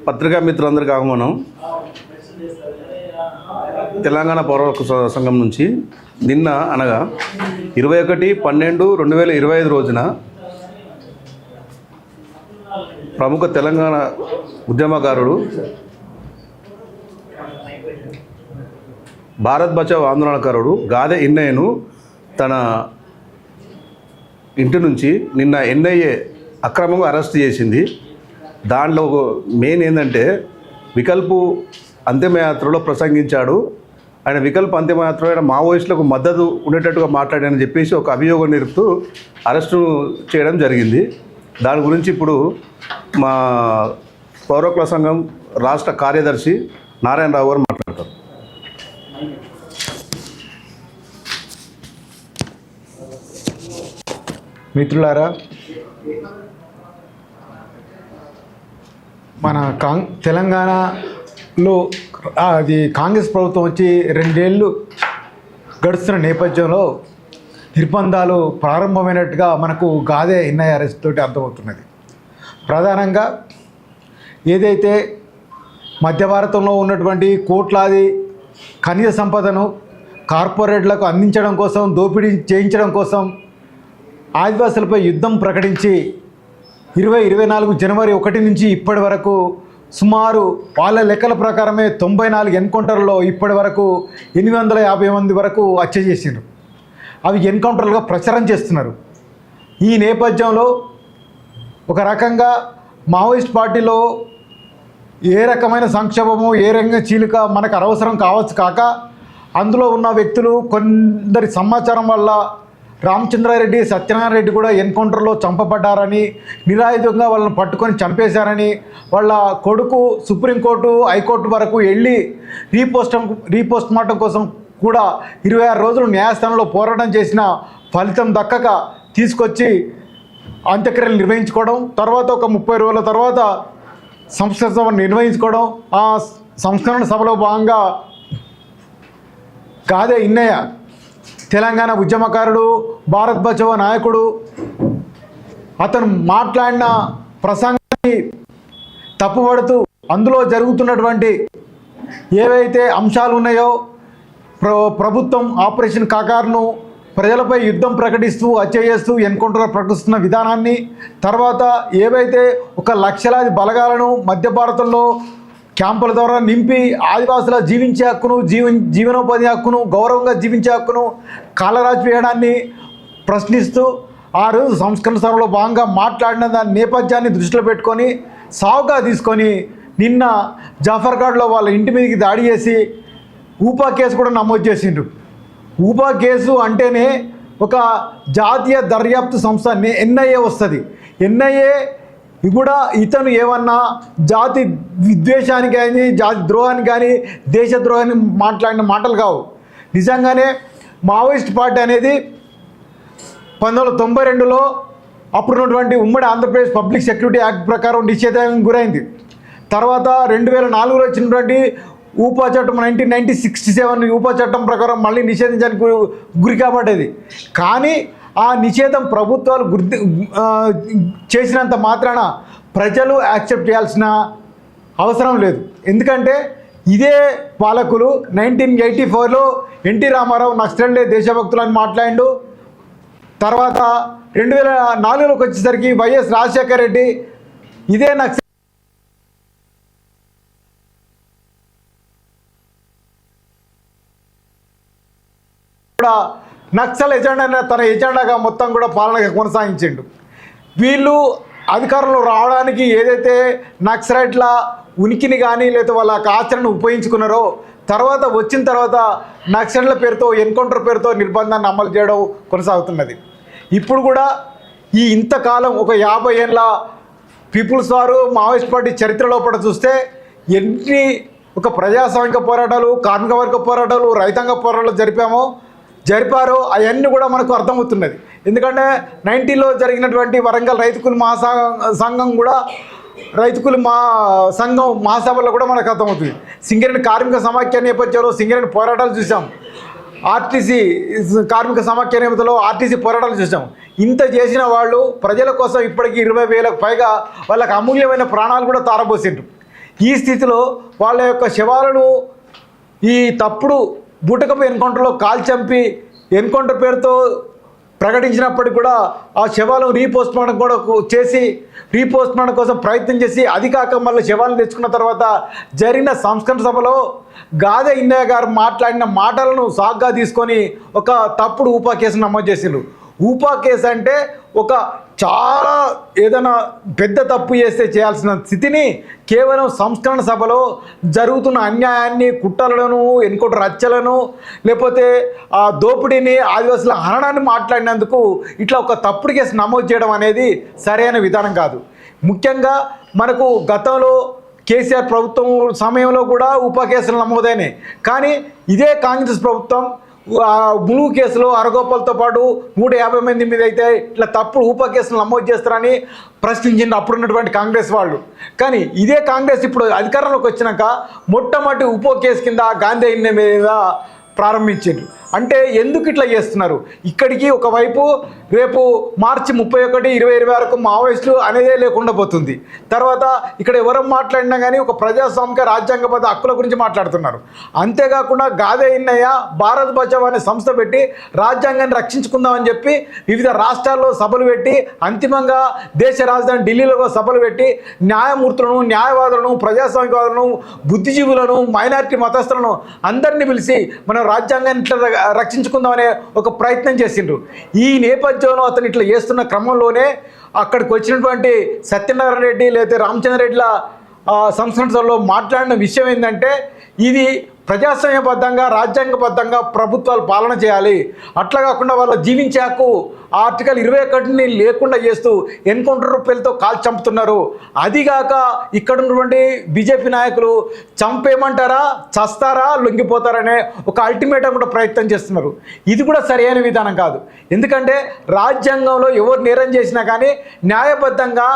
పత్రికా మిత్రులందరికీ ఆహ్వానం. తెలంగాణ పౌర సంఘం నుంచి నిన్న అనగా 21/12/2025 రోజున ప్రముఖ తెలంగాణ ఉద్యమకారుడు, భారత్ బచావ్ ఆందోళనకారుడు గాదె ఇన్నయ్యను తన ఇంటి నుంచి నిన్న ఎన్ఐఏ అక్రమంగా అరెస్ట్ చేసింది. దాంట్లో మెయిన్ ఏంటంటే వికల్పు అంతిమయాత్రలో ప్రసంగించాడు. ఆయన వికల్ప అంతిమయాత్రలో ఆయన మావోయిస్టులకు మద్దతు ఉండేటట్టుగా మాట్లాడాడని చెప్పేసి ఒక అభియోగం నిలుపుతూ అరెస్టు చేయడం జరిగింది. దాని గురించి ఇప్పుడు మా పౌరకుల సంఘం రాష్ట్ర కార్యదర్శి నారాయణరావు గారు మాట్లాడతారు. మిత్రులారా, మన తెలంగాణలో అది కాంగ్రెస్ ప్రభుత్వం వచ్చి 2 ఏళ్ళు గడుస్తున్న నేపథ్యంలో నిర్బంధాలు ప్రారంభమైనట్టుగా మనకు గాదె ఇన్నయ్య అరెస్ట్ తోటి అర్థమవుతున్నది. ప్రధానంగా ఏదైతే మధ్య భారతంలో ఉన్నటువంటి కోట్లాది ఖనిజ సంపదను కార్పొరేట్లకు అందించడం కోసం, దోపిడీ చేయించడం కోసం ఆదివాసులపై యుద్ధం ప్రకటించి 2024 జనవరి 1 నుంచి ఇప్పటి వరకు సుమారు వాళ్ళ లెక్కల ప్రకారమే 94 ఎన్కౌంటర్లో ఇప్పటి వరకు 850 మంది వరకు హత్య చేసినారు. అవి ఎన్కౌంటర్లుగా ప్రచారం చేస్తున్నారు. ఈ నేపథ్యంలో ఒక రకంగా మావోయిస్ట్ పార్టీలో ఏ రకమైన సంక్షోభము, ఏ రంగ చీలిక మనకు అనవసరం కావచ్చు కాక, అందులో ఉన్న వ్యక్తులు కొందరి సమాచారం వల్ల రామచంద్రారెడ్డి, సత్యనారాయణ రెడ్డి కూడా ఎన్కౌంటర్లో చంపబడ్డారని, నిరాయుధంగా వాళ్ళని పట్టుకొని చంపేశారని, వాళ్ళ కొడుకు సుప్రీంకోర్టు, హైకోర్టు వరకు వెళ్ళి రీపోస్ట్ మార్టం కోసం కూడా 26 రోజులు న్యాయస్థానంలో పోరాటం చేసిన ఫలితం దక్కక తీసుకొచ్చి అంత్యక్రియలు నిర్వహించుకోవడం, తర్వాత ఒక 30 రోజుల తర్వాత సంస్కరణ సభ నిర్వహించుకోవడం. ఆ సంస్కరణ సభలో భాగంగా గాదె ఇన్నయ్య తెలంగాణ ఉద్యమకారుడు, భారత్ బచావ్ నాయకుడు, అతను మాట్లాడిన ప్రసంగాన్ని తప్పుపడుతూ అందులో జరుగుతున్నటువంటి ఏవైతే అంశాలు ఉన్నాయో, ప్రభుత్వం ఆపరేషన్ కాకార్ను ప్రజలపై యుద్ధం ప్రకటిస్తూ, హత్య చేస్తూ, ఎన్కౌంటర్ ప్రకటిస్తున్న విధానాన్ని, తర్వాత ఏవైతే 1 లక్షలాది బలగాలను మధ్య భారతంలో క్యాంపుల ద్వారా నింపి ఆదివాసుల జీవించే హక్కును, జీవనోపాధి హక్కును, గౌరవంగా జీవించే హక్కును కాలరాజు వేయడాన్ని ప్రశ్నిస్తూ ఆ రోజు సంస్కరణ సభలో భాగంగా మాట్లాడిన దాని నేపథ్యాన్ని దృష్టిలో పెట్టుకొని సావుగా తీసుకొని నిన్న జాఫర్ఘాట్లో వాళ్ళ ఇంటి మీదకి దాడి చేసి ఊపా కేసు కూడా నమోదు చేసిండ్రు. ఊపా కేసు అంటేనే ఒక జాతీయ దర్యాప్తు సంస్థ ఎన్ఐఏ వస్తుంది. ఎన్ఐఏ కూడా ఇతను ఏమన్నా జాతి విద్వేషానికి కానీ, జాతి ద్రోహానికి కానీ, దేశద్రోహాన్ని మాట్లాడిన మాటలు కావు. నిజంగానే మావోయిస్ట్ పార్టీ అనేది 1992లో అప్పుడున్నటువంటి ఉమ్మడి ఆంధ్రప్రదేశ్ పబ్లిక్ సెక్యూరిటీ యాక్ట్ ప్రకారం నిషేధానికి గురైంది. తర్వాత 2004లో వచ్చినటువంటి ఊపా చట్టం 1967 ఊపా చట్టం ప్రకారం మళ్ళీ నిషేధించడానికి గురి కాబట్టేది. కానీ ఆ నిషేధం ప్రభుత్వాలు చేసినంత మాత్రాన ప్రజలు యాక్సెప్ట్ చేయాల్సిన అవసరం లేదు. ఎందుకంటే ఇదే పాలకులు 1984లో ఎన్టీ రామారావు నక్సలైట్లే దేశభక్తులని మాట్లాడిండు. తర్వాత 2004లోకి వచ్చేసరికి వైఎస్ రాజశేఖర రెడ్డి ఇదే నక్సల్ ఎజెండా తన ఎజెండాగా మొత్తం కూడా పాలన కొనసాగించిండు. వీళ్ళు అధికారంలో రావడానికి ఏదైతే నక్సలైట్ల ఉనికిని కానీ లేదా వాళ్ళ ఆచరణను ఉపయోగించుకున్నారో, తర్వాత వచ్చిన తర్వాత నక్సలైట్ల పేరుతో, ఎన్కౌంటర్ పేరుతో నిర్బంధాన్ని అమలు చేయడం కొనసాగుతున్నది. ఇప్పుడు కూడా ఈ ఇంతకాలం ఒక 50 ఏళ్ళ పీపుల్స్ వారు మావోయిస్ట్ పార్టీ చరిత్రలో పడ చూస్తే ఎన్ని ఒక ప్రజాస్వామిక పోరాటాలు, కార్మిక వర్గ పోరాటాలు, రైతాంగ పోరాటాలు జరిపారో అవన్నీ కూడా మనకు అర్థమవుతున్నది. ఎందుకంటే 90లో జరిగినటువంటి వరంగల్ రైతుకుల సంఘం కూడా సంఘం మహాసభలో కూడా మనకు అర్థమవుతుంది. సింగరేణి కార్మిక సమాఖ్య నేపథ్యంలో సింగరేణి పోరాటాలు చూసాం, ఆర్టీసీ కార్మిక సమాఖ్య నేపథ్యంలో ఆర్టీసీ పోరాటాలు చూసాం. ఇంత చేసిన వాళ్ళు ప్రజల కోసం ఇప్పటికీ 20,000కు పైగా వాళ్ళకి అమూల్యమైన ప్రాణాలు కూడా తారబోసిండ్రు. ఈ స్థితిలో వాళ్ళ యొక్క శవాలను ఈ తప్పుడు బూటకపు ఎన్కౌంటర్లో కాల్చంపి ఎన్కౌంటర్ పేరుతో ప్రకటించినప్పటికీ కూడా ఆ శవాలను రీపోస్ట్మార్టం కూడా చేసి రీపోస్ట్మార్టం కోసం ప్రయత్నం చేసి అది కాక మళ్ళీ శవాలను తెచ్చుకున్న తర్వాత జరిగిన సంస్కరణ సభలో గాదె ఇన్నయ్య గారు మాట్లాడిన మాటలను సాగ్గా తీసుకొని ఒక తప్పుడు ఊపా కేసు నమోదు చేసిండ్రు. ఊపా కేసు అంటే ఒక చాలా ఏదైనా పెద్ద తప్పు చేస్తే చేయాల్సిన స్థితిని కేవలం సంస్కరణ సభలో జరుగుతున్న అన్యాయాన్ని, కుట్రలను, ఎన్కౌంటర్ హత్యలను, లేకపోతే ఆ దోపిడీని, ఆదివాసుల హరణాన్ని మాట్లాడినందుకు ఇట్లా ఒక తప్పుడు కేసు నమోదు చేయడం అనేది సరైన విధానం కాదు. ముఖ్యంగా మనకు గతంలో కేసీఆర్ ప్రభుత్వం సమయంలో కూడా ఉపా కేసులు నమోదైనాయి. కానీ ఇదే కాంగ్రెస్ ప్రభుత్వం ములుగు కేసులో అరగోపాలతో పాటు 150 మంది మీద అయితే ఇట్లా తప్పుడు ఉపా కేసులు నమోదు చేస్తారని ప్రశ్నించింది అప్పుడున్నటువంటి కాంగ్రెస్ వాళ్ళు. కానీ ఇదే కాంగ్రెస్ ఇప్పుడు అధికారంలోకి వచ్చినాక మొట్టమొదటి ఉపో కేసు కింద గాంధీ ఇన్నయ్య మీద ప్రారంభించారు. అంటే ఎందుకు ఇట్లా చేస్తున్నారు? ఇక్కడికి ఒకవైపు రేపు మార్చి 31, 2020 వరకు మావోయిస్టులు అనేదే లేకుండా పోతుంది. తర్వాత ఇక్కడ ఎవరు మాట్లాడినా కానీ ఒక ప్రజాస్వామిక రాజ్యాంగబద్ధ హక్కుల గురించి మాట్లాడుతున్నారు. అంతేకాకుండా గాదె ఇన్నయ్య భారత్ బచావ్ అనే సంస్థ పెట్టి రాజ్యాంగాన్ని రక్షించుకుందామని చెప్పి వివిధ రాష్ట్రాల్లో సభలు పెట్టి అంతిమంగా దేశ రాజధాని ఢిల్లీలో సభలు పెట్టి న్యాయమూర్తులను, న్యాయవాదులను, ప్రజాస్వామికవాదులను, బుద్ధిజీవులను, మైనారిటీ మతస్థులను అందరినీ పిలిచి మనం రాజ్యాంగాన్ని ఇట్లా రక్షించుకుందామనే ఒక ప్రయత్నం చేసిండ్రు. ఈ నేపథ్యంలో అతను ఇట్లా చేస్తున్న క్రమంలోనే అక్కడికి వచ్చినటువంటి సత్యనారాయణ రెడ్డి లేదా రామచంద్రరెడ్డిల సంస్కరణలో మాట్లాడిన విషయం ఏంటంటే ఇది ప్రజాస్వామ్యబద్ధంగా, రాజ్యాంగబద్ధంగా ప్రభుత్వాలు పాలన చేయాలి. అట్లా కాకుండా వాళ్ళ జీవించే హక్కు ఆర్టికల్ 21ని లేకుండా చేస్తూ ఎన్కౌంటర్ పేరుతో కాల్ చంపుతున్నారు. అదిగాక ఇక్కడ ఉన్నటువంటి బీజేపీ నాయకులు చంపేయమంటారా, చస్తారా, లొంగిపోతారనే ఒక అల్టిమేటం కూడా ప్రయత్నం చేస్తున్నారు. ఇది కూడా సరైన విధానం కాదు. ఎందుకంటే రాజ్యాంగంలో ఎవరు నేరం చేసినా కానీ న్యాయబద్ధంగా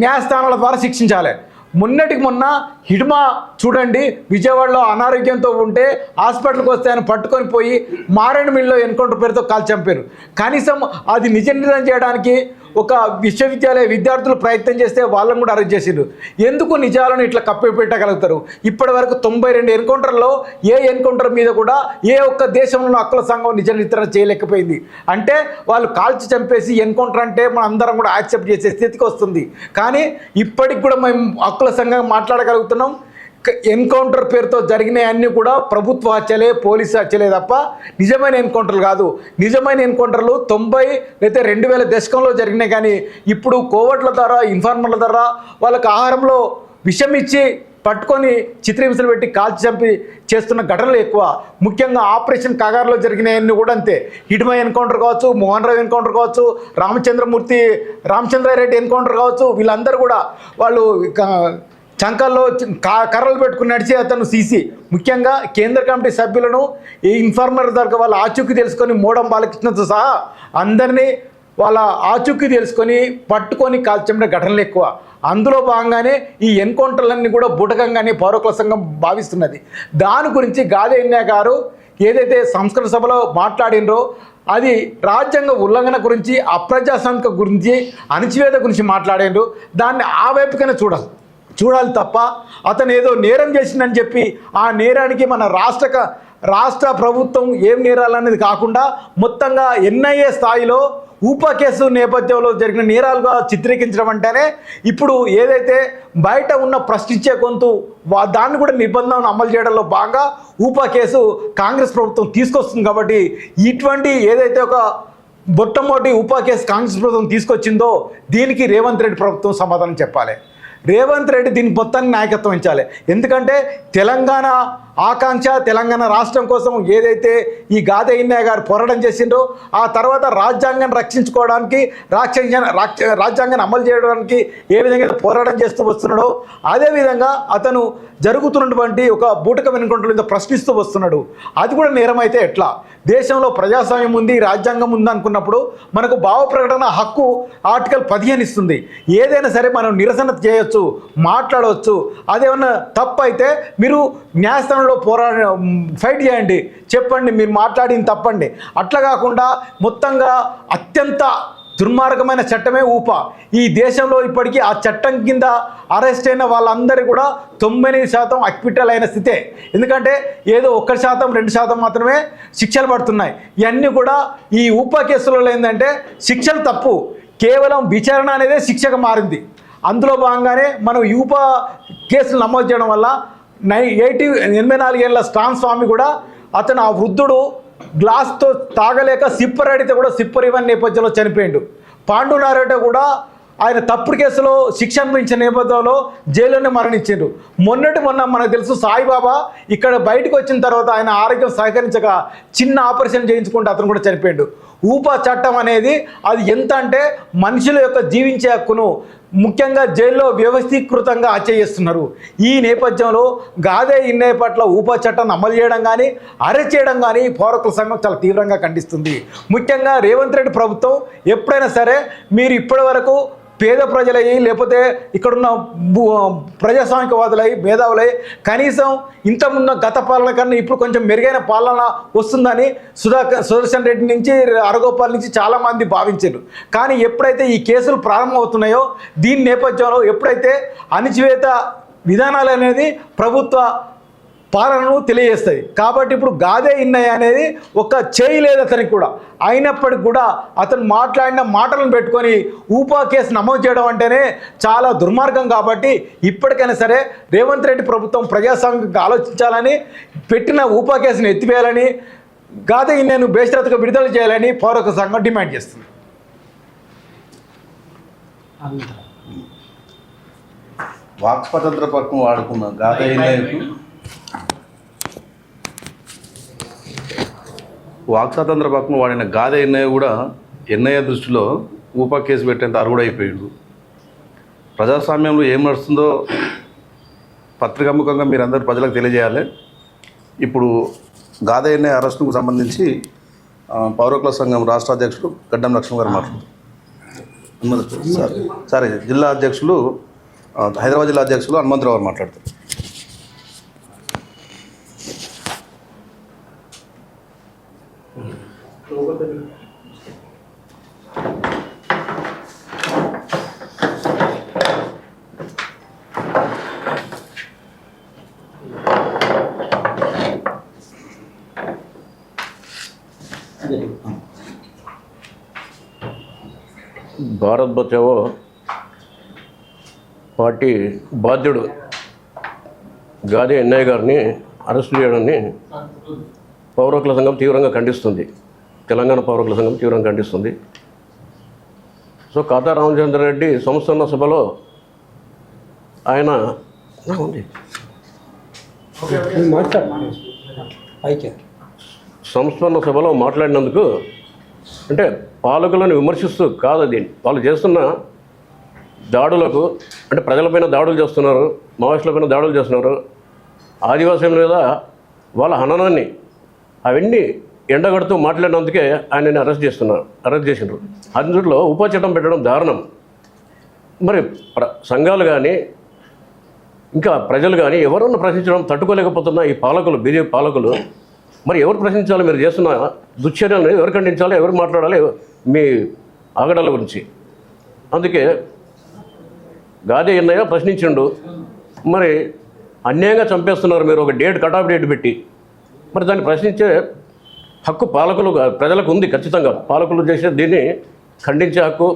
న్యాయస్థానాల ద్వారా శిక్షించాలి. మొన్నటికి మొన్న హిడ్మా చూడండి, విజయవాడలో అనారోగ్యంతో ఉంటే హాస్పిటల్కి వస్తే ఆయన పట్టుకొని పోయి మారేడుమిల్లిలో ఎన్కౌంటర్ పేరుతో కాల్ చంపారు. కనీసం అది నిజ నిర్ధారణ చేయడానికి ఒక విశ్వవిద్యాలయ విద్యార్థులు ప్రయత్నం చేస్తే వాళ్ళని కూడా అరెస్ట్ చేసిండ్రు. ఎందుకు నిజాలను ఇట్లా కప్పిపెట్టగలుగుతారు? ఇప్పటి వరకు 92 ఎన్కౌంటర్లో ఏ ఎన్కౌంటర్ మీద కూడా ఏ ఒక్క దేశంలో హక్కుల సంఘం నిజ నిర్ధారణ చేయలేకపోయింది. అంటే వాళ్ళు కాల్చి చంపేసి ఎన్కౌంటర్ అంటే మనం అందరం కూడా యాక్సెప్ట్ చేసే స్థితికి వస్తుంది. కానీ ఇప్పటికి కూడా మేము హక్కుల సంఘం మాట్లాడగలుగుతున్నాం. ఎన్కౌంటర్ పేరుతో జరిగినవన్నీ కూడా ప్రభుత్వ హత్యలే, పోలీసు హత్యలే తప్ప నిజమైన ఎన్కౌంటర్లు కాదు. నిజమైన ఎన్కౌంటర్లు 90 లేదా 2000 దశకంలో జరిగినాయి. కానీ ఇప్పుడు కోవట్ల ద్వారా, ఇన్ఫార్మర్ల ద్వారా వాళ్ళకి ఆహారంలో విషం ఇచ్చి పట్టుకొని చిత్రహింసలు పెట్టి కాల్చి చంపి చేస్తున్న ఘటనలు ఎక్కువ. ముఖ్యంగా ఆపరేషన్ కాగార్లో జరిగినవన్నీ కూడా అంతే. హిడ్మా ఎన్కౌంటర్ కావచ్చు, మోహన్ రావు ఎన్కౌంటర్ కావచ్చు, రామచంద్రారెడ్డి ఎన్కౌంటర్ కావచ్చు, వీళ్ళందరూ కూడా వాళ్ళు చంకల్లో కర్రలు పెట్టుకుని నడిచి అతను సీసీ. ముఖ్యంగా కేంద్ర కమిటీ సభ్యులను ఈ ఇన్ఫార్మర్ దగ్గర వాళ్ళ ఆచూకీ తెలుసుకొని మోడం బాలకృష్ణతో సహా అందరినీ వాళ్ళ ఆచూకీ తెలుసుకొని పట్టుకొని కాల్చే ఘటనలు ఎక్కువ. అందులో భాగంగానే ఈ ఎన్కౌంటర్లన్నీ కూడా బూటకంగానే పౌరకుల సంఘం భావిస్తున్నది. దాని గురించి గాదె ఇన్నయ్య గారు ఏదైతే సంస్కరణ సభలో మాట్లాడినరో అది రాజ్యాంగ ఉల్లంఘన గురించి, అప్రజాస్వామిక గురించి, అణచివేత గురించి మాట్లాడినరు. దాన్ని ఆ వైపుకనే చూడాలి తప్ప అతను ఏదో నేరం చేసిందని చెప్పి ఆ నేరానికి మన రాష్ట్ర ప్రభుత్వం ఏం నేరాలనేది కాకుండా మొత్తంగా ఎన్ఐఏ స్థాయిలో ఊపా కేసు నేపథ్యంలో జరిగిన నేరాలుగా చిత్రీకరించడం అంటేనే ఇప్పుడు ఏదైతే బయట ఉన్న ప్రశ్నించే గొంతు దాన్ని కూడా నిబంధనలు అమలు చేయడంలో భాగంగా ఊపా కేసు కాంగ్రెస్ ప్రభుత్వం తీసుకొస్తుంది. కాబట్టి ఇటువంటి ఏదైతే ఒక మొట్టమొదటి ఊపా కేసు కాంగ్రెస్ ప్రభుత్వం తీసుకొచ్చిందో దీనికి రేవంత్ రెడ్డి ప్రభుత్వం సమాధానం చెప్పాలి. రేవంత్ రెడ్డి దీనికి మొత్తాన్ని నాయకత్వం వహించాలి. ఎందుకంటే తెలంగాణ ఆకాంక్ష, తెలంగాణ రాష్ట్రం కోసం ఏదైతే ఈ గాదె ఇన్నయ్య గారు పోరాటం చేసిండ్రో ఆ తర్వాత రాజ్యాంగాన్ని రక్షించుకోవడానికి, రాజ్యాంగాన్ని అమలు చేయడానికి ఏ విధంగా పోరాటం చేస్తూ వస్తున్నాడో అదేవిధంగా అతను జరుగుతున్నటువంటి ఒక బూటకం ఎన్కౌంటర్ మీద ప్రశ్నిస్తూ వస్తున్నాడు. అది కూడా నేరం అయితే ఎట్లా? దేశంలో ప్రజాస్వామ్యం ఉంది, రాజ్యాంగం ఉంది అనుకున్నప్పుడు మనకు భావ ప్రకటన హక్కు ఆర్టికల్ 15 ఇస్తుంది. ఏదైనా సరే మనం నిరసన చేయొచ్చు, మాట్లాడవచ్చు. అదేమన్నా తప్పు అయితే మీరు న్యాయస్థానంలో ఫైట్ చేయండి, చెప్పండి మీరు మాట్లాడింది తప్పండి. అట్లా కాకుండా మొత్తంగా అత్యంత దుర్మార్గమైన చట్టమే ఊపా. ఈ దేశంలో ఇప్పటికీ ఆ చట్టం కింద అరెస్ట్ అయిన వాళ్ళందరూ కూడా 98% అక్విటల్ అయిన స్థితే. ఎందుకంటే ఏదో 1%, 2% మాత్రమే శిక్షలు పడుతున్నాయి. ఇవన్నీ కూడా ఈ ఊపా కేసులలో ఏంటంటే శిక్షలు తప్పు, కేవలం విచారణ అనేదే శిక్షగా మారింది. అందులో భాగంగానే మనం యూపా కేసులు నమోదు చేయడం వల్ల 84 ఏళ్ళ స్టాన్ స్వామి కూడా అతను ఆ వృద్ధుడు గ్లాస్తో తాగలేక సిప్పర్ అడిగితే కూడా సిప్పర్ ఇవ్వని నేపథ్యంలో చనిపోయిండు. పాండు నారాయణ కూడా ఆయన తప్పుడు కేసులో శిక్ష అనుభవించిన నేపథ్యంలో జైల్లోనే మరణించారు. మొన్న మనకు తెలుసు సాయిబాబా ఇక్కడ బయటకు వచ్చిన తర్వాత ఆయన ఆరోగ్యం సహకరించక చిన్న ఆపరేషన్ చేయించుకుంటే అతను కూడా చనిపోయాడు. ఊపా చట్టం అనేది అది ఎంత అంటే మనుషుల యొక్క జీవించే హక్కును ముఖ్యంగా జైల్లో వ్యవస్థీకృతంగా చేస్తున్నారు. ఈ నేపథ్యంలో గాదే ఇన్నయ్య పట్ల ఊపా చట్టాన్ని అమలు చేయడం కానీ అరెస్ట్ చేయడం కానీ పౌరకుల సంఘం చాలా తీవ్రంగా ఖండిస్తుంది. ముఖ్యంగా రేవంత్ రెడ్డి ప్రభుత్వం ఎప్పుడైనా సరే మీరు ఇప్పటి వరకు పేద ప్రజలయ్యి లేకపోతే ఇక్కడున్న ప్రజాస్వామికవాదులై మేధావులై కనీసం ఇంతకుమున్న గత పాలన కన్నా ఇప్పుడు కొంచెం మెరుగైన పాలన వస్తుందని సుదర్శన్ రెడ్డి నుంచి అరగోపాల్ నుంచి చాలామంది భావించారు. కానీ ఎప్పుడైతే ఈ కేసులు ప్రారంభమవుతున్నాయో దీని నేపథ్యంలో ఎప్పుడైతే అణిచివేత విధానాలు అనేది ప్రభుత్వ పాలనను తెలియజేస్తాయి. కాబట్టి ఇప్పుడు గాదే ఇన్నయ్య అనేది ఒక చేయి లేదు అతనికి కూడా, అయినప్పటికి కూడా అతను మాట్లాడిన మాటలను పెట్టుకొని ఊపా కేసు నమోదు చేయడం అంటేనే చాలా దుర్మార్గం. కాబట్టి ఇప్పటికైనా సరే రేవంత్ రెడ్డి ప్రభుత్వం ప్రజాస్వామ్యంగా ఆలోచించాలని, పెట్టిన ఊపా కేసును ఎత్తివేయాలని, గాదే ఇన్నయ్యను బేషరతుగా విడుదల చేయాలని పౌరక సంఘం డిమాండ్ చేస్తుంది. వాక్ స్వతంత్ర పక్కన వాడుకున్న గాదే ఇన్నయ్యకు వాక్ స్వాతంత్ర పక్కన వాడిన గాదే ఇన్నయ్య కూడా ఎన్నయ్య దృష్టిలో ఊపా కేసు పెట్టేంత అర్హుడైపోయాడు. ప్రజాస్వామ్యంలో ఏం నడుస్తుందో పత్రికాముఖంగా మీరందరూ ప్రజలకు తెలియజేయాలి. ఇప్పుడు గాదే ఇన్నయ్య అరెస్టుకు సంబంధించి పౌరకుల సంఘం రాష్ట్ర అధ్యక్షుడు గడ్డం లక్ష్మణ్ గారు మాట్లాడుతారు. సరే, జిల్లా అధ్యక్షులు హైదరాబాద్ జిల్లా అధ్యక్షులు హనుమంతరావు గారు మాట్లాడతారు. భారత్ బచావో పార్టీ బాధ్యుడు గాదే ఇన్నయ్య గారిని అరెస్టు చేయడాన్ని పౌరకుల సంఘం తీవ్రంగా ఖండిస్తుంది. తెలంగాణ పౌరకుల సంఘం తీవ్రంగా ఖండిస్తుంది. సో కాతా రామచంద్రారెడ్డి సంస్థాన సభలో ఆయన సంస్థాన సభలో మాట్లాడినందుకు అంటే పాలకులను విమర్శిస్తూ కాదు, అది వాళ్ళు చేస్తున్న దాడులకు, అంటే ప్రజలపైన దాడులు చేస్తున్నారు, మావోయిస్టులపైన దాడులు చేస్తున్నారు, ఆదివాసుల మీద వాళ్ళ హననాన్ని అవన్నీ ఎండగడుతూ మాట్లాడినందుకే ఆయనని అరెస్ట్ చేసినారు. అందులో ఉప చట్టం పెట్టడం దారుణం. మరి సంఘాలు కానీ ఇంకా ప్రజలు కానీ ఎవరన్నా ప్రశ్నించడం తట్టుకోలేకపోతున్న ఈ పాలకులు, బీజేపీ పాలకులు, మరి ఎవరు ప్రశ్నించాలి? మీరు చేస్తున్న దుశ్చర్యలను ఎవరు ఖండించాలి? ఎవరు మాట్లాడాలి మీ ఆగడాల గురించి? అందుకే గాదే ఇన్నయ్య ప్రశ్నించిండు. మరి అన్యాయంగా చంపేస్తున్నారు మీరు, ఒక కటాఫ్ డేట్ పెట్టి. మరి దాన్ని ప్రశ్నించే హక్కు పాలకులు ప్రజలకు ఉంది. ఖచ్చితంగా పాలకులు చేసే దీన్ని ఖండించే హక్కు,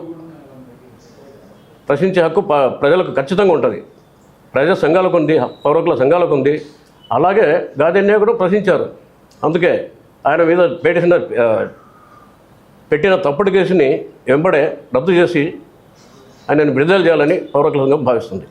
ప్రశ్నించే హక్కు ప్రజలకు ఖచ్చితంగా ఉంటుంది. ప్రజా సంఘాలకు ఉంది, పౌరకుల సంఘాలకు ఉంది. అలాగే గాదే ఇన్నయ్య కూడా ప్రశ్నించారు. అందుకే ఆయన మీద పెట్టిన తప్పుడు కేసుని వెంబడే రద్దు చేసి ఆయనను విడుదల చేయాలని పౌరకుల సంఘం భావిస్తుంది.